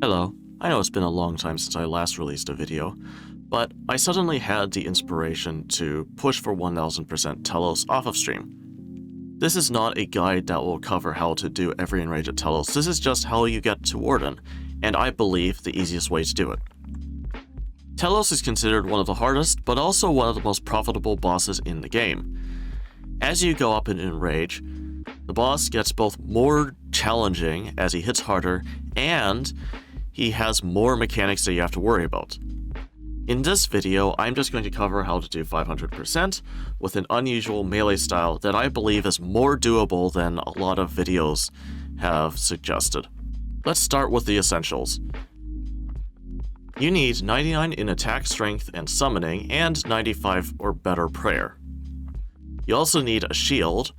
Hello, I know it's been a long time since I last released a video, but I suddenly had the inspiration to push for 1000% telos off of stream. This is not a guide that will cover how to do every enraged telos, this is just how you get to Warden, and I believe the easiest way to do it. Telos is considered one of the hardest, but also one of the most profitable bosses in the game. As you go up in Enrage, the boss gets both more challenging as he hits harder, and he has more mechanics that you have to worry about. In this video, I'm just going to cover how to do 500% with an unusual melee style that I believe is more doable than a lot of videos have suggested. Let's start with the essentials. You need 99 in attack, strength, and summoning, and 95 or better prayer. You also need a shield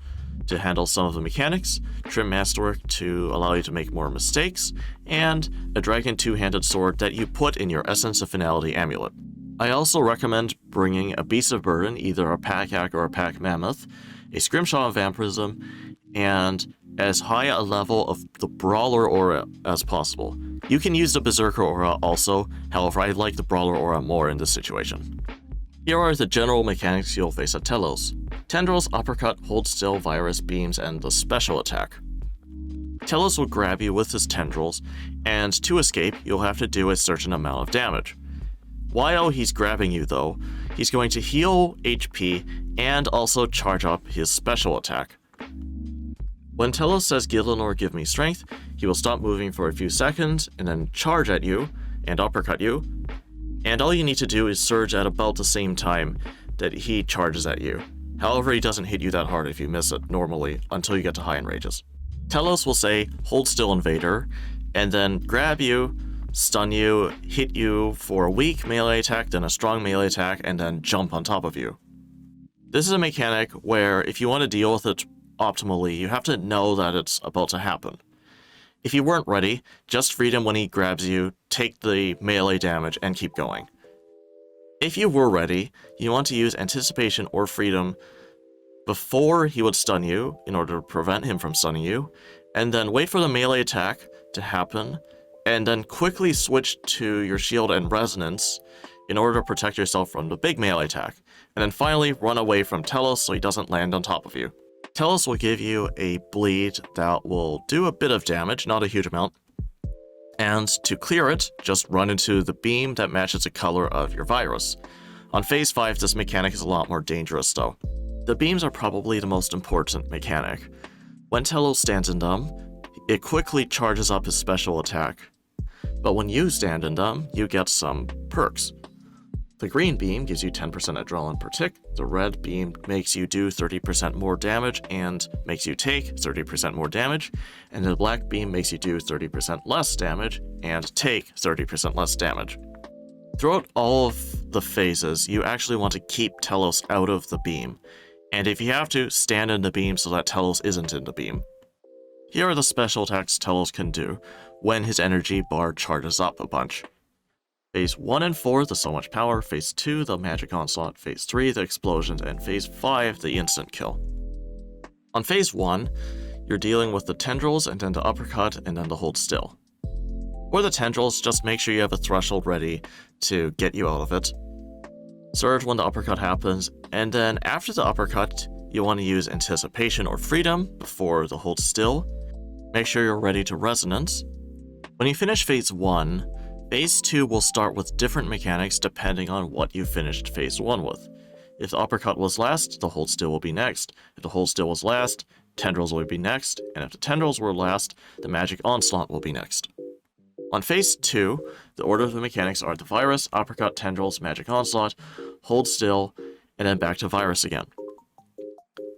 to handle some of the mechanics, trim masterwork to allow you to make more mistakes, and a dragon two-handed sword that you put in your Essence of Finality amulet. I also recommend bringing a Beast of Burden, either a Pack-Yak or a Pack-Mammoth, a Scrimshaw of Vampirism, and as high a level of the Brawler aura as possible. You can use the Berserker aura also, however I like the Brawler aura more in this situation. Here are the general mechanics you'll face at Telos. Tendrils, Uppercut, Hold Still, Virus, Beams, and the Special Attack. Telos will grab you with his tendrils, and to escape, you'll have to do a certain amount of damage. While he's grabbing you though, he's going to heal HP and also charge up his special attack. When Telos says Gillinor give me strength, he will stop moving for a few seconds and then charge at you and uppercut you, and all you need to do is surge at about the same time that he charges at you. However, he doesn't hit you that hard if you miss it normally until you get to high enrages. Telos will say, hold still invader, and then grab you, stun you, hit you for a weak melee attack, then a strong melee attack, and then jump on top of you. This is a mechanic where if you want to deal with it optimally, you have to know that it's about to happen. If you weren't ready, just freed him when he grabs you, take the melee damage, and keep going. If you were ready, you want to use Anticipation or Freedom before he would stun you in order to prevent him from stunning you, and then wait for the melee attack to happen, and then quickly switch to your shield and resonance in order to protect yourself from the big melee attack, and then finally run away from Telos so he doesn't land on top of you. Telos will give you a bleed that will do a bit of damage, not a huge amount, and to clear it, just run into the beam that matches the color of your virus. On phase 5, this mechanic is a lot more dangerous though. The beams are probably the most important mechanic. When Telos stands in them, it quickly charges up his special attack, but when you stand in them, you get some perks. The green beam gives you 10% adrenaline per tick, the red beam makes you do 30% more damage and makes you take 30% more damage, and the black beam makes you do 30% less damage and take 30% less damage. Throughout all of the phases, you actually want to keep Telos out of the beam, and if you have to, stand in the beam so that Telos isn't in the beam. Here are the special attacks Telos can do when his energy bar charges up a bunch. Phase 1 and 4, the So Much Power, Phase 2, the Magic Onslaught, Phase 3, the Explosions, and Phase 5, the Instant Kill. On Phase 1, you're dealing with the Tendrils, and then the Uppercut, and then the Hold Still. For the Tendrils, just make sure you have a threshold ready to get you out of it. Surge when the Uppercut happens, and then after the Uppercut, you want to use Anticipation or Freedom before the Hold Still. Make sure you're ready to Resonance. When you finish Phase 1, Phase 2 will start with different mechanics depending on what you finished Phase 1 with. If the Uppercut was last, the Hold Still will be next. If the Hold Still was last, Tendrils will be next. And if the Tendrils were last, the Magic Onslaught will be next. On Phase 2, the order of the mechanics are the Virus, Uppercut, Tendrils, Magic Onslaught, Hold Still, and then back to Virus again.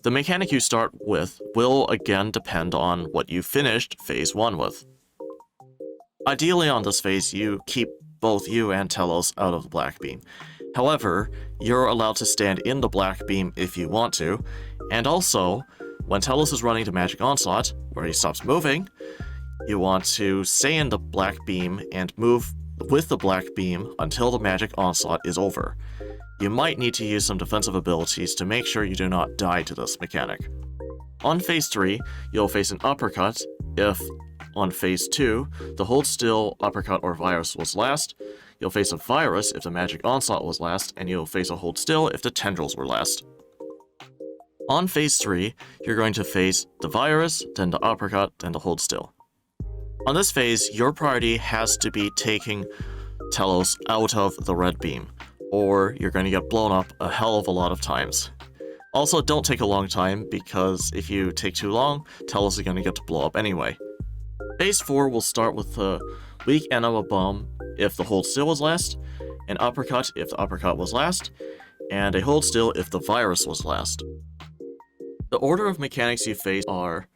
The mechanic you start with will again depend on what you finished Phase 1 with. Ideally on this phase, you keep both you and Telos out of the black beam. However, you're allowed to stand in the black beam if you want to, and also, when Telos is running to Magic Onslaught, where he stops moving, you want to stay in the black beam and move with the black beam until the Magic Onslaught is over. You might need to use some defensive abilities to make sure you do not die to this mechanic. On Phase 3, you'll face an Uppercut if on phase 2, the hold still, uppercut, or virus was last. You'll face a virus if the magic onslaught was last, and you'll face a hold still if the tendrils were last. On phase 3, you're going to face the virus, then the uppercut, then the hold still. On this phase, your priority has to be taking Telos out of the red beam, or you're going to get blown up a hell of a lot of times. Also, don't take a long time, because if you take too long, Telos is going to get to blow up anyway. Phase 4 will start with the weak anima bomb if the hold still was last, an uppercut if the uppercut was last, and a hold still if the virus was last. The order of mechanics you face are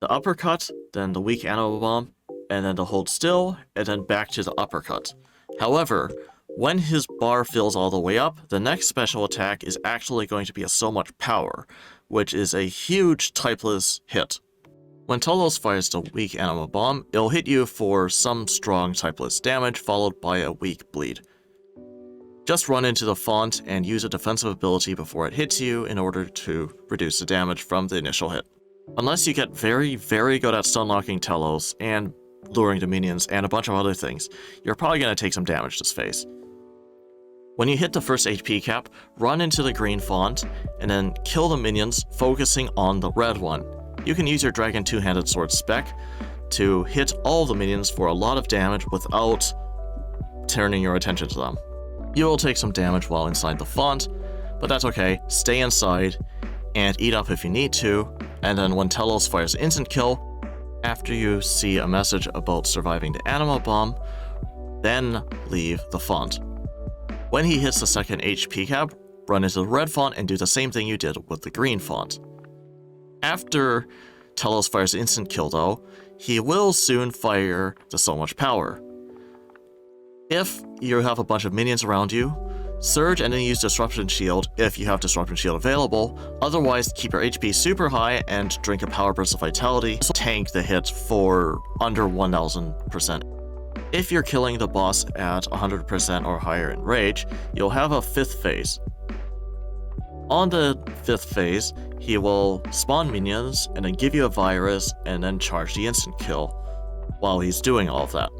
the uppercut, then the weak anima bomb, and then the hold still, and then back to the uppercut. However, when his bar fills all the way up, the next special attack is actually going to be a so much power, which is a huge typeless hit. When Telos fires the weak anima bomb, it'll hit you for some strong typeless damage followed by a weak bleed. Just run into the font and use a defensive ability before it hits you in order to reduce the damage from the initial hit. Unless you get very, very good at stun-locking Telos and luring the minions and a bunch of other things, you're probably going to take some damage this phase. When you hit the first HP cap, run into the green font and then kill the minions, focusing on the red one. You can use your Dragon Two-Handed Sword spec to hit all the minions for a lot of damage without turning your attention to them. You will take some damage while inside the font, but that's okay. Stay inside and eat up if you need to, and then when Telos fires instant kill, after you see a message about surviving the anima bomb, then leave the font. When he hits the second HP cap, run into the red font and do the same thing you did with the green font. After Telos fires instant kill though, he will soon fire the so much power. If you have a bunch of minions around you, surge and then use Disruption Shield if you have Disruption Shield available, otherwise keep your HP super high and drink a Power Burst of Vitality to tank the hit for under 1000%. If you're killing the boss at 100% or higher in Rage, you'll have a 5th phase. On the 5th phase, he will spawn minions and then give you a virus and then charge the instant kill while he's doing all of that.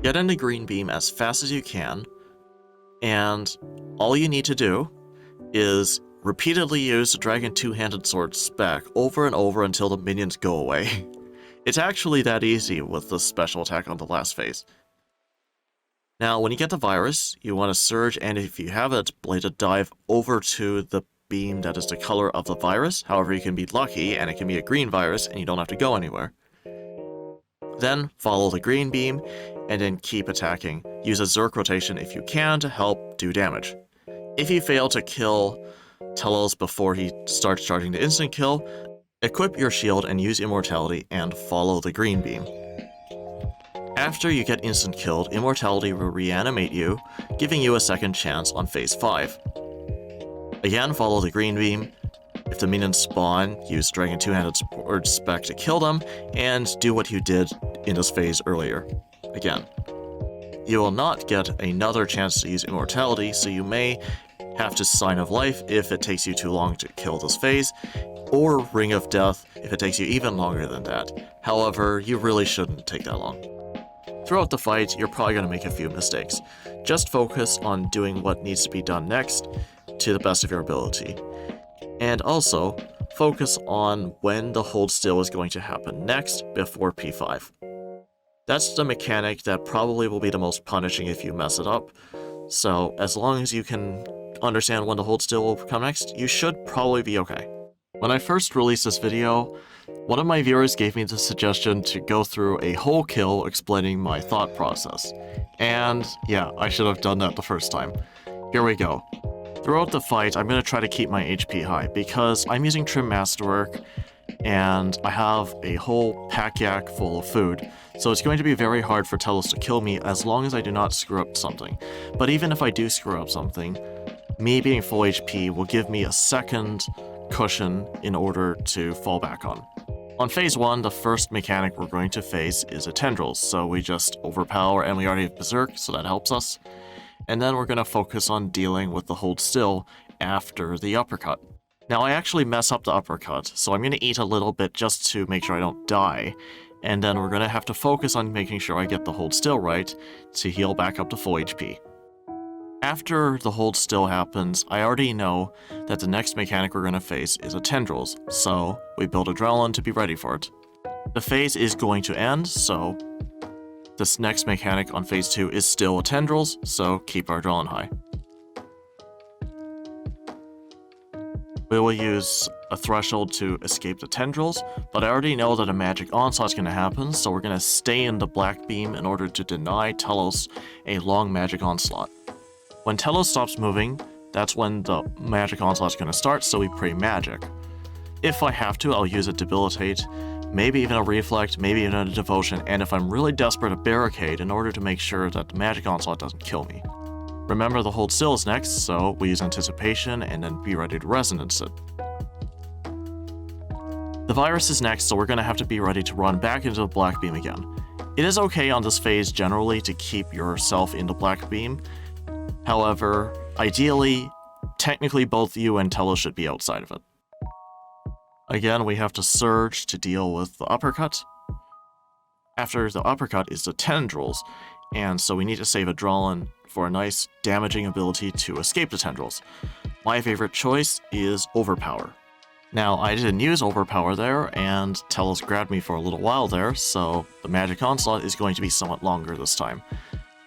Get in the green beam as fast as you can, and all you need to do is repeatedly use the Dragon Two-Handed Sword spec over and over until the minions go away. It's actually that easy with the special attack on the last phase. Now, when you get the virus, you want to surge, and if you have it, bladed dive over to the beam that is the color of the virus. However, you can be lucky, and it can be a green virus, and you don't have to go anywhere. Then, follow the green beam, and then keep attacking. Use a Zerk rotation if you can to help do damage. If you fail to kill Telos before he starts charging the instant kill, equip your shield and use Immortality and follow the green beam. After you get instant killed, Immortality will reanimate you, giving you a second chance on phase 5. Again, follow the green beam. If the minions spawn, use Dragon Two-Handed Sword spec to kill them, and do what you did in this phase earlier. Again. You will not get another chance to use Immortality, so you may have to Sign of Life if it takes you too long to kill this phase, or Ring of Death if it takes you even longer than that. However, you really shouldn't take that long. Throughout the fight, you're probably going to make a few mistakes. Just focus on doing what needs to be done next to the best of your ability. And also, focus on when the hold still is going to happen next before P5. That's the mechanic that probably will be the most punishing if you mess it up. So as long as you can understand when the hold still will come next, you should probably be okay. When I first released this video, one of my viewers gave me the suggestion to go through a whole kill explaining my thought process. And yeah, I should have done that the first time. Here we go. Throughout the fight, I'm going to try to keep my HP high because I'm using Trim Masterwork and I have a whole pack yak full of food. So it's going to be very hard for Telos to kill me as long as I do not screw up something. But even if I do screw up something, me being full HP will give me a second cushion in order to fall back on. On phase 1, the first mechanic we're going to face is a Tendrils, so we just overpower and we already have Berserk, so that helps us. And then we're going to focus on dealing with the hold still after the uppercut. Now I actually mess up the uppercut, so I'm going to eat a little bit just to make sure I don't die, and then we're going to have to focus on making sure I get the hold still right to heal back up to full HP. After the hold still happens, I already know that the next mechanic we're going to face is a tendrils, so we build adrenaline to be ready for it. The phase is going to end, so this next mechanic on phase 2 is still a tendrils, so keep our adrenaline high. We will use a threshold to escape the tendrils, but I already know that a magic onslaught is going to happen, so we're going to stay in the black beam in order to deny Telos a long magic onslaught. When Telos stops moving, that's when the magic onslaught is going to start, so we pray magic. If I have to, I'll use a debilitate, maybe even a reflect, maybe even a devotion, and if I'm really desperate, a barricade in order to make sure that the magic onslaught doesn't kill me. Remember, the hold still is next, so we use anticipation and then be ready to resonance it. The virus is next, so we're going to have to be ready to run back into the black beam again. It is okay on this phase generally to keep yourself in the black beam. However, ideally, technically both you and Telos should be outside of it. Again, we have to surge to deal with the uppercut. After the uppercut is the tendrils, and so we need to save adrenaline for a nice damaging ability to escape the tendrils. My favorite choice is Overpower. Now, I didn't use Overpower there, and Telos grabbed me for a little while there, so the magic onslaught is going to be somewhat longer this time.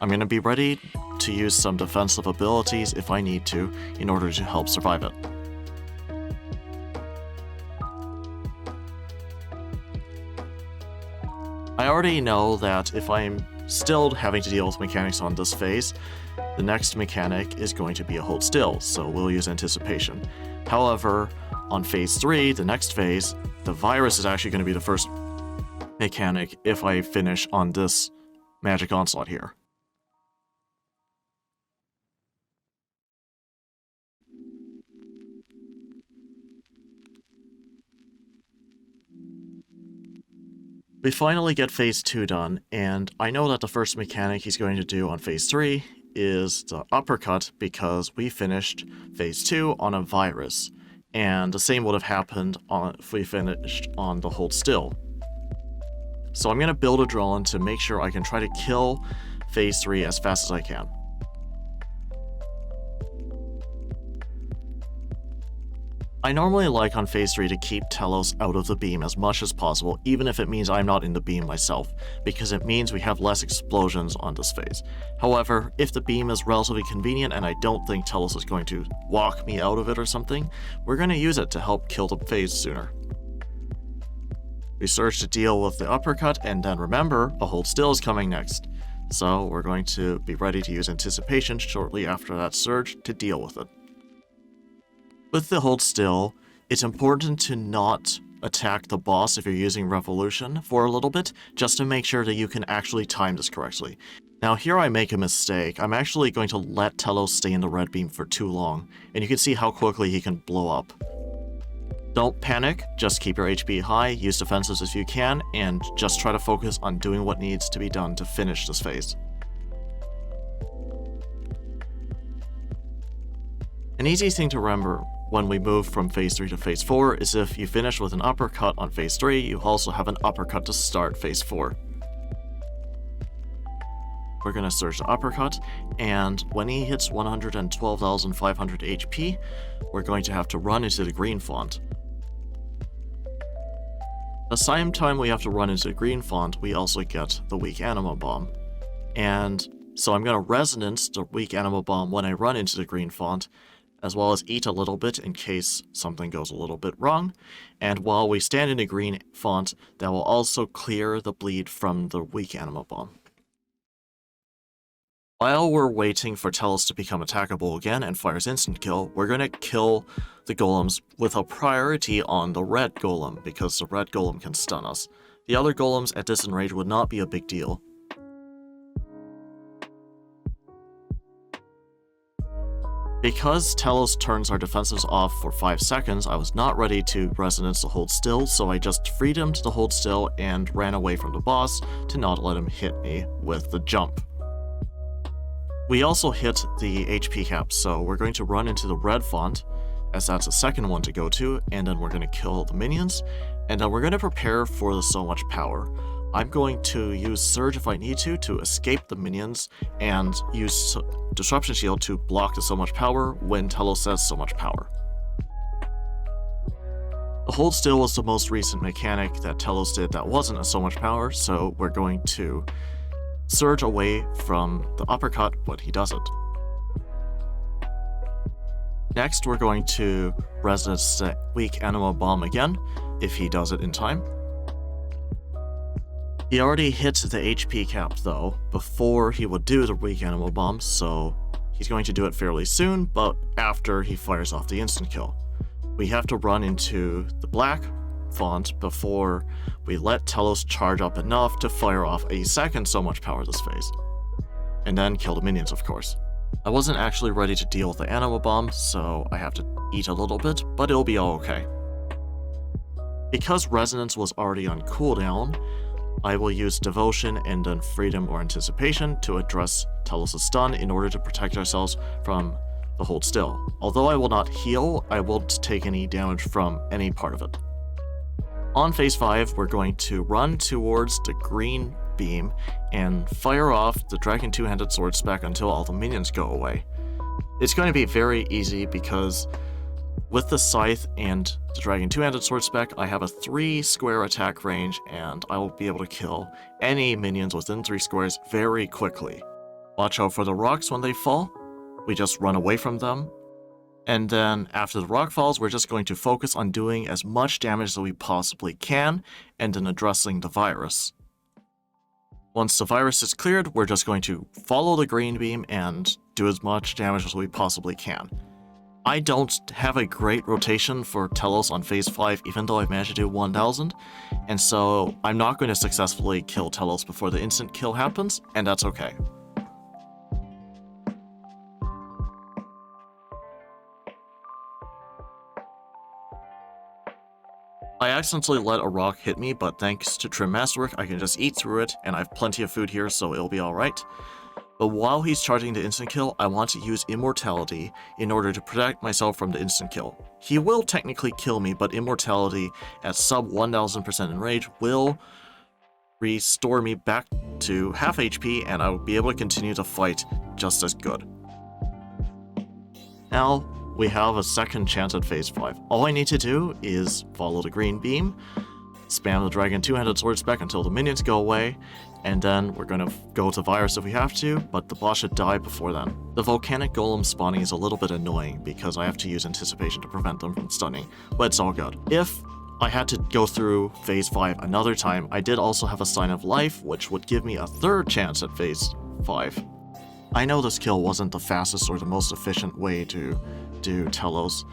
I'm going to be ready to use some defensive abilities if I need to in order to help survive it. I already know that if I'm still having to deal with mechanics on this phase, the next mechanic is going to be a hold still, so we'll use anticipation. However, on phase 3, the next phase, the virus is actually going to be the first mechanic if I finish on this magic onslaught here. We finally get phase 2 done, and I know that the first mechanic he's going to do on phase 3 is the uppercut because we finished phase 2 on a virus, and the same would have happened if we finished on the hold still. So I'm going to build adrenaline to make sure I can try to kill phase 3 as fast as I can. I normally like on phase 3 to keep Telos out of the beam as much as possible, even if it means I'm not in the beam myself, because it means we have less explosions on this phase. However, if the beam is relatively convenient and I don't think Telos is going to walk me out of it or something, we're going to use it to help kill the phase sooner. We surge to deal with the uppercut, and then remember, a hold still is coming next. So we're going to be ready to use anticipation shortly after that surge to deal with it. With the hold still, it's important to not attack the boss if you're using Revolution for a little bit, just to make sure that you can actually time this correctly. Now here I make a mistake. I'm actually going to let Telos stay in the red beam for too long, and you can see how quickly he can blow up. Don't panic, just keep your HP high, use defenses if you can, and just try to focus on doing what needs to be done to finish this phase. An easy thing to remember when we move from phase 3 to phase 4 is if you finish with an uppercut on phase 3, you also have an uppercut to start phase 4. We're going to surge the uppercut, and when he hits 112,500 HP, we're going to have to run into the green font. The same time we have to run into the green font, we also get the weak anima bomb. And so I'm going to resonance the weak anima bomb when I run into the green font, as well as eat a little bit in case something goes a little bit wrong. And while we stand in the green font, that will also clear the bleed from the weak anima bomb. While we're waiting for Telos to become attackable again and fires instant kill, we're going to kill the golems with a priority on the red golem, because the red golem can stun us. The other golems at distant range would not be a big deal. Because Telos turns our defenses off for 5 seconds, I was not ready to resonance the hold still, so I just freed him to the hold still and ran away from the boss to not let him hit me with the jump. We also hit the HP cap, so we're going to run into the red font, as that's the second one to go to, and then we're going to kill the minions, and then we're going to prepare for the so much power. I'm going to use Surge if I need to escape the minions, and use Disruption Shield to block the so much power when Telos says so much power. The hold still was the most recent mechanic that Telos did that wasn't a so much power, so we're going to surge away from the uppercut when he does it. Next, we're going to resist weak Anima Bomb again, if he does it in time. He already hit the HP cap though, before he would do the weak Anima Bomb, so he's going to do it fairly soon, but after he fires off the instant kill. We have to run into the black font before we let Telos charge up enough to fire off a second so much power this phase. And then kill the minions, of course. I wasn't actually ready to deal with the Anima Bomb, so I have to eat a little bit, but it'll be all okay. Because Resonance was already on cooldown, I will use Devotion and then Freedom or Anticipation to address Telos' stun in order to protect ourselves from the hold still. Although I will not heal, I won't take any damage from any part of it. On phase 5, we're going to run towards the green beam and fire off the Dragon Two-Handed Sword spec until all the minions go away. It's going to be very easy because with the Scythe and the Dragon Two-Handed Sword spec, I have a 3 square attack range and I will be able to kill any minions within 3 squares very quickly. Watch out for the rocks when they fall. We just run away from them. And then after the rock falls, we're just going to focus on doing as much damage as we possibly can and then addressing the virus. Once the virus is cleared, we're just going to follow the green beam and do as much damage as we possibly can. I don't have a great rotation for Telos on phase 5, even though I've managed to do 1000, and so I'm not going to successfully kill Telos before the instant kill happens, and that's okay. I accidentally let a rock hit me, but thanks to Trim Masterwork, I can just eat through it, and I have plenty of food here, so it'll be alright. But while he's charging the instant kill, I want to use Immortality in order to protect myself from the instant kill. He will technically kill me, but Immortality at sub 1000% in rage will restore me back to half HP, and I will be able to continue to fight just as good. Now, we have a second chance at phase 5. All I need to do is follow the green beam, spam the Dragon Two-Handed Sword spec until the minions go away, and then we're going to go to Virus if we have to, but the boss should die before then. The Volcanic Golem spawning is a little bit annoying because I have to use Anticipation to prevent them from stunning, but it's all good. If I had to go through phase 5 another time, I did also have a Sign of Life, which would give me a third chance at phase 5. I know this kill wasn't the fastest or the most efficient way to do Telos,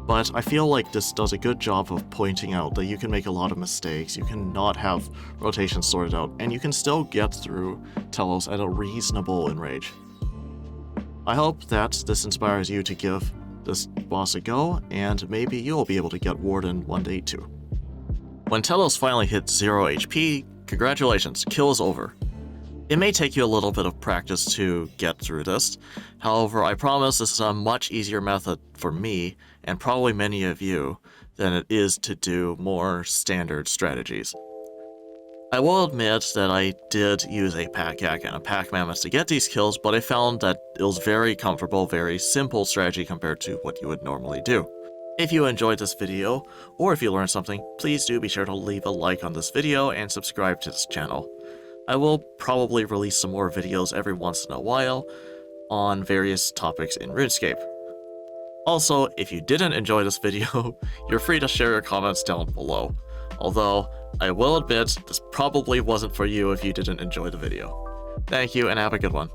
but I feel like this does a good job of pointing out that you can make a lot of mistakes, you can not have rotations sorted out, and you can still get through Telos at a reasonable enrage. I hope that this inspires you to give this boss a go, and maybe you'll be able to get Warden one day too. When Telos finally hits 0 HP, congratulations, kill is over. It may take you a little bit of practice to get through this, however I promise this is a much easier method for me, and probably many of you, than it is to do more standard strategies. I will admit that I did use a Pack Yak and a Pack Mammoth to get these kills, but I found that it was very comfortable, very simple strategy compared to what you would normally do. If you enjoyed this video, or if you learned something, please do be sure to leave a like on this video and subscribe to this channel. I will probably release some more videos every once in a while on various topics in RuneScape. Also, if you didn't enjoy this video, you're free to share your comments down below. Although, I will admit, this probably wasn't for you if you didn't enjoy the video. Thank you and have a good one.